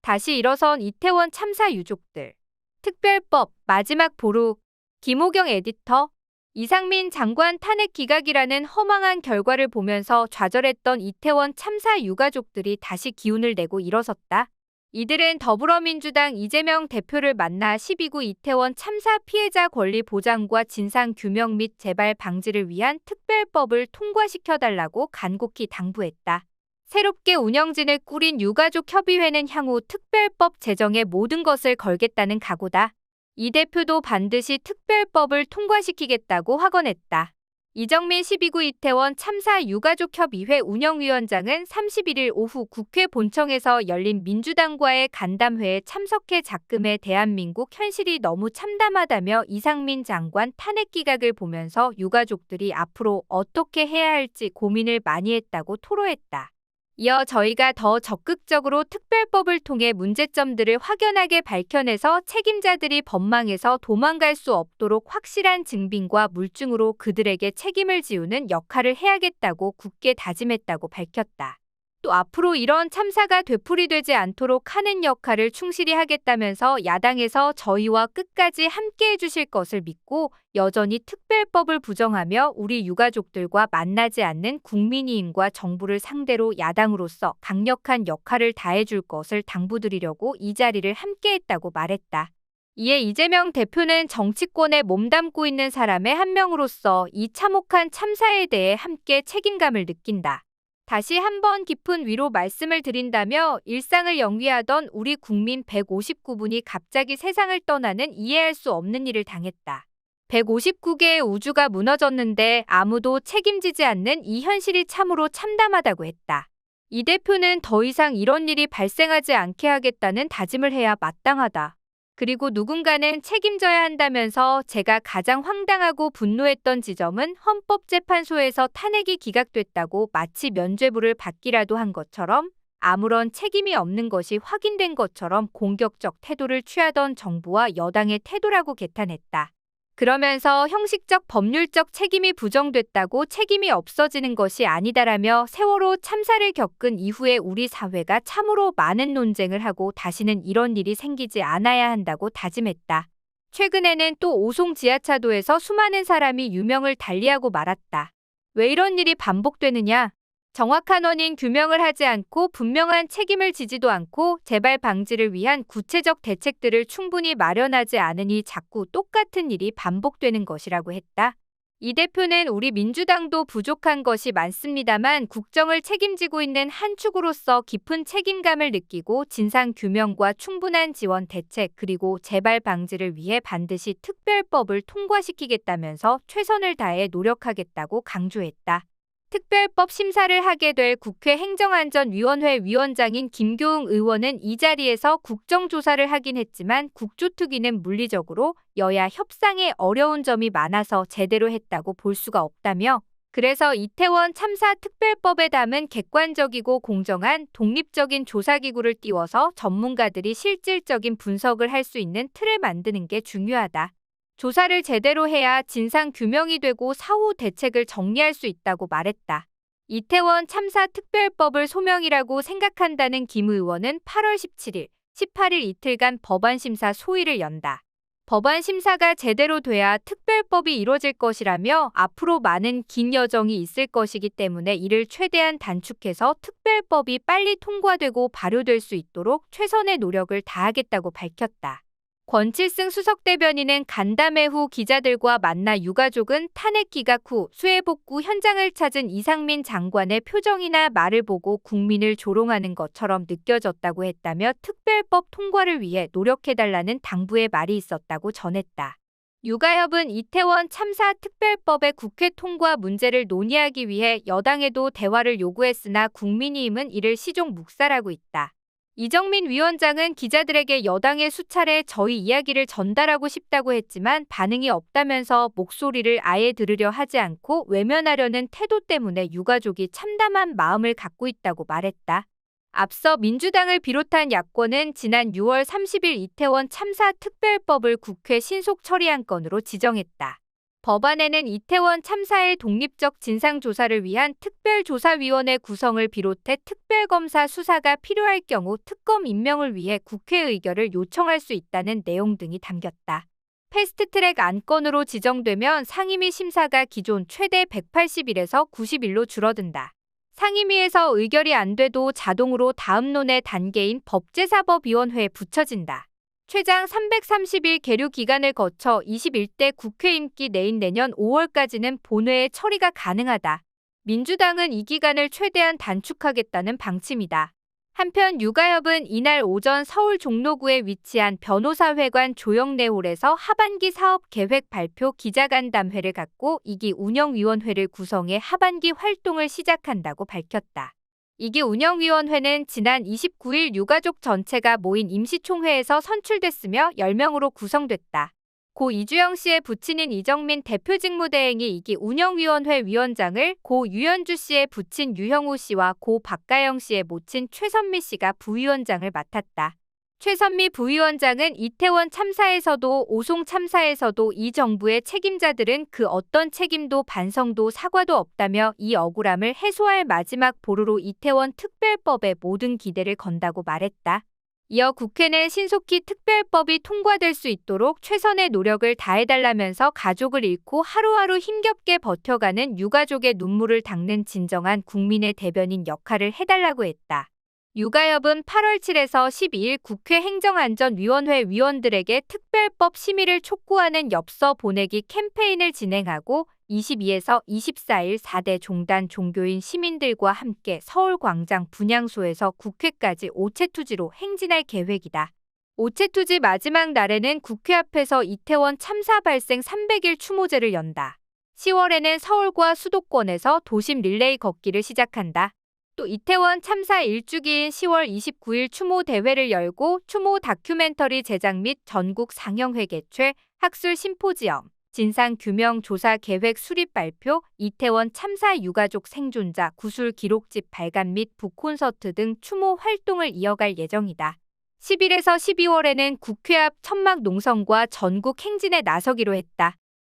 다시 일어선 이태원 참사 유족들. 특별법 마지막 보루. 김호경 에디터. 이상민 장관 탄핵 기각이라는 허망한 결과를 보면서 좌절했던 이태원 참사 유가족들이 다시 기운을 내고 일어섰다. 이들은 더불어민주당 이재명 대표를 만나 12구 이태원 참사 피해자 권리 보장과 진상 규명 및 재발 방지를 위한 특별법을 통과시켜달라고 간곡히 당부했다. 새롭게 운영진을 꾸린 유가족 협의회는 향후 특별법 제정에 모든 것을 걸겠다는 각오다. 이 대표도 반드시 특별법을 통과시키겠다고 확언했다. 이정민 12구 이태원 참사 유가족협의회 운영위원장은 31일 오후 국회 본청에서 열린 민주당과의 간담회에 참석해 작금의 대한민국 현실이 너무 참담하다며 이상민 장관 탄핵 기각을 보면서 유가족들이 앞으로 어떻게 해야 할지 고민을 많이 했다고 토로했다. 이어 저희가 더 적극적으로 특별법을 통해 문제점들을 확연하게 밝혀내서 책임자들이 법망에서 도망갈 수 없도록 확실한 증빙과 물증으로 그들에게 책임을 지우는 역할을 해야겠다고 굳게 다짐했다고 밝혔다. 또 앞으로 이런 참사가 되풀이되지 않도록 하는 역할을 충실히 하겠다면서 야당에서 저희와 끝까지 함께해 주실 것을 믿고 여전히 특별법을 부정하며 우리 유가족들과 만나지 않는 국민의힘과 정부를 상대로 야당으로서 강력한 역할을 다해줄 것을 당부드리려고 이 자리를 함께했다고 말했다. 이에 이재명 대표는 정치권에 몸담고 있는 사람의 한 명으로서 이 참혹한 참사에 대해 함께 책임감을 느낀다. 다시 한번 깊은 위로 말씀을 드린다며 일상을 영위하던 우리 국민 159분이 갑자기 세상을 떠나는 이해할 수 없는 일을 당했다. 159개의 우주가 무너졌는데 아무도 책임지지 않는 이 현실이 참으로 참담하다고 했다. 이 대표는 더 이상 이런 일이 발생하지 않게 하겠다는 다짐을 해야 마땅하다. 그리고 누군가는 책임져야 한다면서 제가 가장 황당하고 분노했던 지점은 헌법재판소에서 탄핵이 기각됐다고 마치 면죄부를 받기라도 한 것처럼 아무런 책임이 없는 것이 확인된 것처럼 공격적 태도를 취하던 정부와 여당의 태도라고 개탄했다. 그러면서 형식적 법률적 책임이 부정됐다고 책임이 없어지는 것이 아니다라며 세월호 참사를 겪은 이후에 우리 사회가 참으로 많은 논쟁을 하고 다시는 이런 일이 생기지 않아야 한다고 다짐했다. 최근에는 또 오송 지하차도에서 수많은 사람이 유명을 달리하고 말았다. 왜 이런 일이 반복되느냐? 정확한 원인 규명을 하지 않고 분명한 책임을 지지도 않고 재발 방지를 위한 구체적 대책들을 충분히 마련하지 않으니 자꾸 똑같은 일이 반복되는 것이라고 했다. 이 대표는 우리 민주당도 부족한 것이 많습니다만 국정을 책임지고 있는 한 축으로서 깊은 책임감을 느끼고 진상 규명과 충분한 지원 대책 그리고 재발 방지를 위해 반드시 특별법을 통과시키겠다면서 최선을 다해 노력하겠다고 강조했다. 특별법 심사를 하게 될 국회 행정안전위원회 위원장인 김교웅 의원은 이 자리에서 국정조사를 하긴 했지만 국조특위는 물리적으로 여야 협상에 어려운 점이 많아서 제대로 했다고 볼 수가 없다며 그래서 이태원 참사 특별법에 담은 객관적이고 공정한 독립적인 조사기구를 띄워서 전문가들이 실질적인 분석을 할 수 있는 틀을 만드는 게 중요하다. 조사를 제대로 해야 진상 규명이 되고 사후 대책을 정리할 수 있다고 말했다. 이태원 참사 특별법을 소명이라고 생각한다는 김 의원은 8월 17일, 18일 이틀간 법안심사 소위를 연다. 법안심사가 제대로 돼야 특별법이 이뤄질 것이라며 앞으로 많은 긴 여정이 있을 것이기 때문에 이를 최대한 단축해서 특별법이 빨리 통과되고 발효될 수 있도록 최선의 노력을 다하겠다고 밝혔다. 권칠승 수석대변인은 간담회 후 기자들과 만나 유가족은 탄핵 기각 후 수해 복구 현장을 찾은 이상민 장관의 표정이나 말을 보고 국민을 조롱하는 것처럼 느껴졌다고 했다며 특별법 통과를 위해 노력해달라는 당부의 말이 있었다고 전했다. 유가협은 이태원 참사 특별법의 국회 통과 문제를 논의하기 위해 여당에도 대화를 요구했으나 국민의힘은 이를 시종 묵살하고 있다. 이정민 위원장은 기자들에게 여당에 수차례 저희 이야기를 전달하고 싶다고 했지만 반응이 없다면서 목소리를 아예 들으려 하지 않고 외면하려는 태도 때문에 유가족이 참담한 마음을 갖고 있다고 말했다. 앞서 민주당을 비롯한 야권은 지난 6월 30일 이태원 참사 특별법을 국회 신속 처리한 건으로 지정했다. 법안에는 이태원 참사의 독립적 진상조사를 위한 특별조사위원회 구성을 비롯해 특별검사 수사가 필요할 경우 특검 임명을 위해 국회 의결을 요청할 수 있다는 내용 등이 담겼다. 패스트트랙 안건으로 지정되면 상임위 심사가 기존 최대 180일에서 90일로 줄어든다. 상임위에서 의결이 안 돼도 자동으로 다음 논의 단계인 법제사법위원회에 붙여진다. 최장 330일 계류 기간을 거쳐 21대 국회 임기 내인 내년 5월까지는 본회의 처리가 가능하다. 민주당은 이 기간을 최대한 단축하겠다는 방침이다. 한편 유가협은 이날 오전 서울 종로구에 위치한 변호사회관 조영래홀에서 하반기 사업계획 발표 기자간담회를 갖고 2기 운영위원회를 구성해 하반기 활동을 시작한다고 밝혔다. 2기 운영위원회는 지난 29일 유가족 전체가 모인 임시총회에서 선출됐으며 10명으로 구성됐다. 고 이주영 씨의 부친인 이정민 대표 직무대행이 2기 운영위원회 위원장을 고 유현주 씨의 부친 유형우 씨와 고 박가영 씨의 모친 최선미 씨가 부위원장을 맡았다. 최선미 부위원장은 이태원 참사에서도 오송 참사에서도 이 정부의 책임자들은 그 어떤 책임도 반성도 사과도 없다며 이 억울함을 해소할 마지막 보루로 이태원 특별법에 모든 기대를 건다고 말했다. 이어 국회는 신속히 특별법이 통과될 수 있도록 최선의 노력을 다해달라면서 가족을 잃고 하루하루 힘겹게 버텨가는 유가족의 눈물을 닦는 진정한 국민의 대변인 역할을 해달라고 했다. 유가협은 8월 7에서 12일 국회 행정안전위원회 위원들에게 특별법 심의를 촉구하는 엽서 보내기 캠페인을 진행하고 22에서 24일 4대 종단 종교인 시민들과 함께 서울광장 분향소에서 국회까지 오체투지로 행진할 계획이다. 오체투지 마지막 날에는 국회 앞에서 이태원 참사 발생 300일 추모제를 연다. 10월에는 서울과 수도권에서 도심 릴레이 걷기를 시작한다. 또 이태원 참사 1주기인 10월 29일 추모 대회를 열고 추모 다큐멘터리 제작 및 전국 상영회 개최, 학술 심포지엄, 진상규명 조사 계획 수립 발표, 이태원 참사 유가족 생존자 구술 기록집 발간 및 북콘서트 등 추모 활동을 이어갈 예정이다. 10일에서 12월에는 국회 앞 천막 농성과 전국 행진에 나서기로 했다.